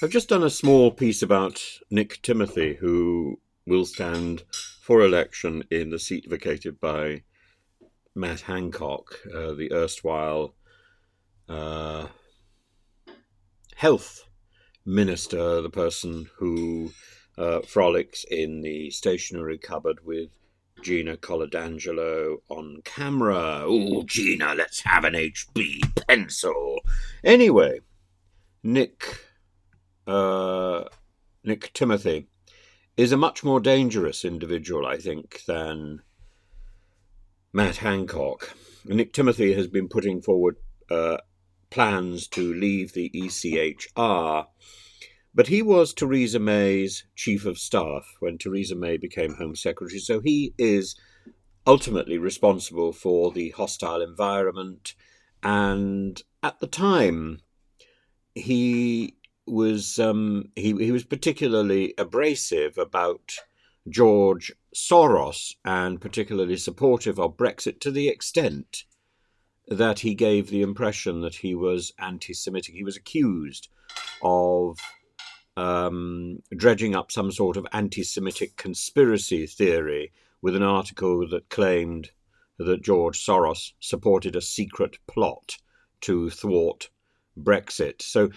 I've just done a small piece about Nick Timothy, who will stand for election in the seat vacated by Matt Hancock, the erstwhile uh, health minister, the person who frolics in the stationery cupboard with Gina Coladangelo on camera. Oh, Gina, let's have an HB pencil. Anyway, Nick Timothy is a much more dangerous individual, I think, than Matt Hancock. Nick Timothy has been putting forward plans to leave the ECHR, but he was Theresa May's chief of staff when Theresa May became Home Secretary, so he is ultimately responsible for the hostile environment. And at the time, he was particularly abrasive about George Soros and particularly supportive of Brexit, to the extent that he gave the impression that he was anti-Semitic. He was accused of dredging up some sort of anti-Semitic conspiracy theory with an article that claimed that George Soros supported a secret plot to thwart Brexit. So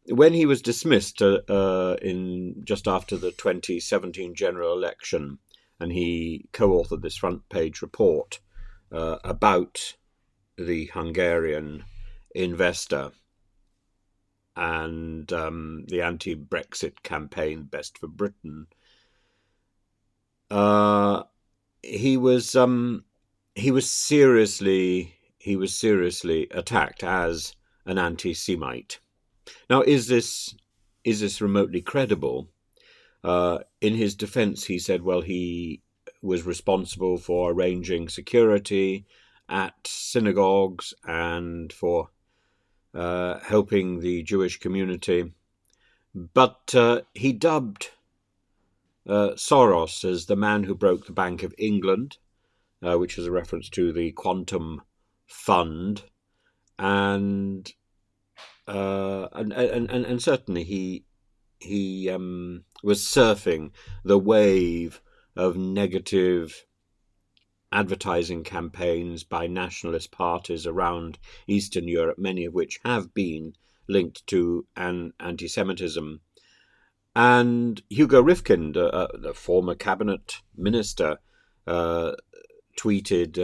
when he was dismissed in just after the 2017 general election, and he co-authored this front page report about the Hungarian investor and the anti-Brexit campaign, Best for Britain, he was seriously attacked as an anti-Semite. Now, is this remotely credible? In his defense, he said, well, he was responsible for arranging security at synagogues and for helping the Jewish community. But he dubbed Soros as the man who broke the Bank of England, which is a reference to the Quantum Fund, and certainly he was surfing the wave of negative advertising campaigns by nationalist parties around Eastern Europe, many of which have been linked to anti-Semitism. And Hugo Rifkind, the former cabinet minister, tweeted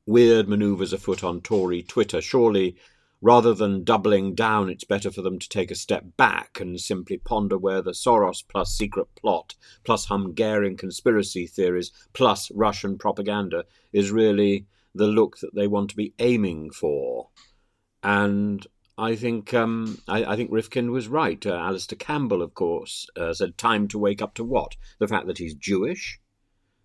weird manoeuvres afoot on Tory Twitter. Surely, rather than doubling down, it's better for them to take a step back and simply ponder where the Soros plus secret plot plus Hungarian conspiracy theories plus Russian propaganda is really the look that they want to be aiming for. And I think Rifkind was right. Alistair Campbell, of course, said, time to wake up to what? The fact that he's Jewish?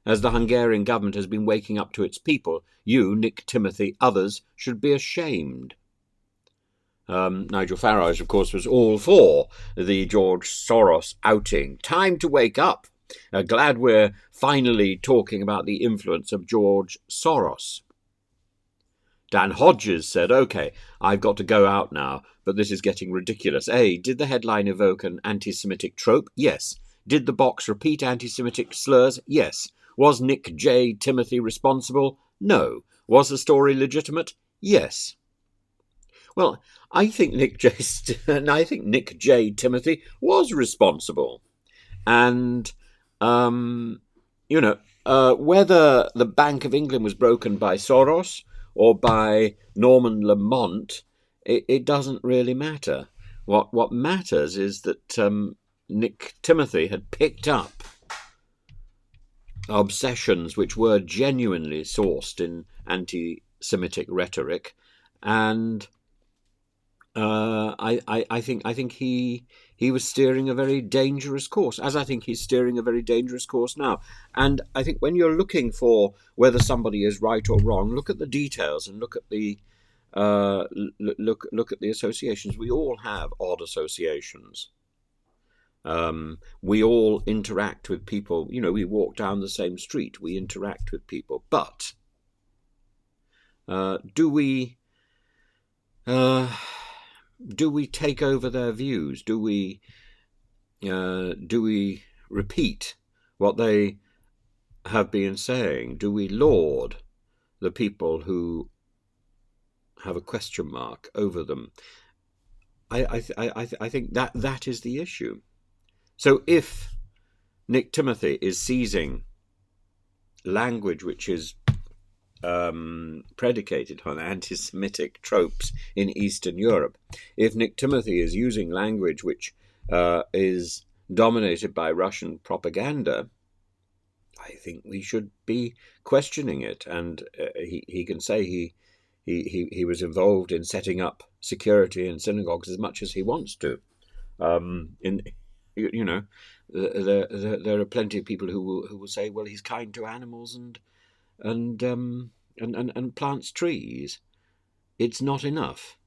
As the Hungarian government has been waking up to its people, you, Nick Timothy, others, should be ashamed. Nigel Farage, of course, was all for the George Soros outing. Time to wake up. Glad we're finally talking about the influence of George Soros. Dan Hodges said, OK, I've got to go out now, but this is getting ridiculous. A, did the headline evoke an anti-Semitic trope? Yes. Did the box repeat anti-Semitic slurs? Yes. Was Nick J. Timothy responsible? No. Was the story legitimate? Yes. Well, I think Nick J. Timothy was responsible. And, whether the Bank of England was broken by Soros or by Norman Lamont, it doesn't really matter. What matters is that Nick Timothy had picked up obsessions which were genuinely sourced in anti-Semitic rhetoric, and I think he was steering a very dangerous course, as I think he's steering a very dangerous course now. And I think when you're looking for whether somebody is right or wrong, look at the details and look at the associations. We all have odd associations. We all interact with people. We walk down the same street. We interact with people. But do we do we take over their views? Do we repeat what they have been saying? Do we laud the people who have a question mark over them? I think that is the issue. So if Nick Timothy is seizing language which is predicated on anti-Semitic tropes in Eastern Europe, if Nick Timothy is using language which is dominated by Russian propaganda, I think we should be questioning it. And he can say he was involved in setting up security in synagogues as much as he wants to. In you know, there are plenty of people who will say, well, he's kind to animals and plants trees. It's not enough.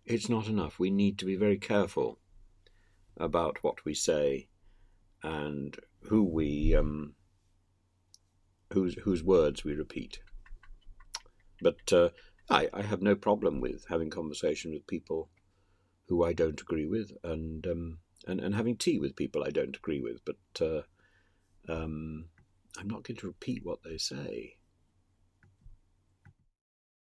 It's not enough. We need to be very careful about what we say and whose words we repeat. But I have no problem with having conversation with people who I don't agree with, and having tea with people I don't agree with. But I'm not going to repeat what they say.